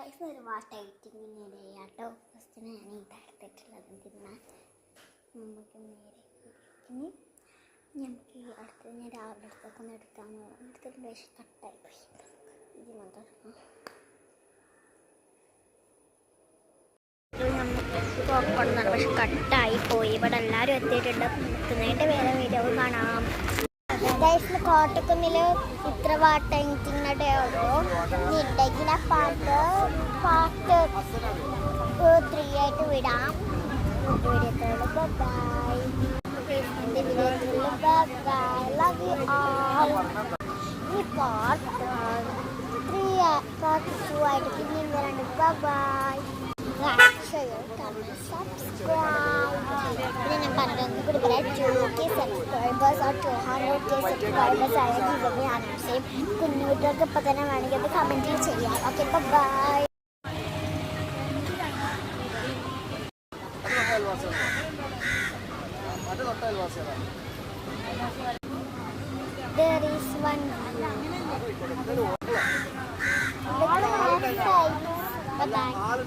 Guys ഒരു വാട്ടായിട്ടിങ്ങനെ കേട്ടോ. First ഞാൻ ഇതെടുത്തിട്ടുള്ളത് തിന്നാൻ നമുക്ക് നേരെ ഇനി നമുക്ക് ഈ അടുത്ത് ഞാൻ രാവിലെ അടുത്തൊക്കെ ഒന്ന് എടുക്കാമെന്ന് എടുത്തിട്ട് പക്ഷേ കട്ടായി പോയി. ഇത് മാത്രം പോക്കണമെന്നാണ് പക്ഷെ കട്ടായി പോയി. ഇവിടെ എല്ലാവരും എത്തിയിട്ടുണ്ട്. എത്തുന്നതിൻ്റെ വേറെ വീഡിയോ കാണാം. ഗൈസ് കോട്ടക്കുന്നിൽ ഇത്ര വാട്ടിങ്ങിടെ ഉള്ളൂ. ഇണ്ടെങ്കിലെ പാർട്ട് 3 ആയിട്ട് വിടാം. വീഡിയോത്തോട് ബൈ. എൻ്റെ വീഡിയോത്തിൽ ബൈ. Love you all. ഈ പാർട്ട് 2 ആയിട്ട് പിന്നെയും വരാണ്ട്. By. Like, share, comment, subscribe. Ini nampak dengan kuda berat 2K subscribers or 200K subscribers saya juga berharap sih. Kunudur ke petana mana kita comment di sini. Oke, bye bye. There is one. Bye bye.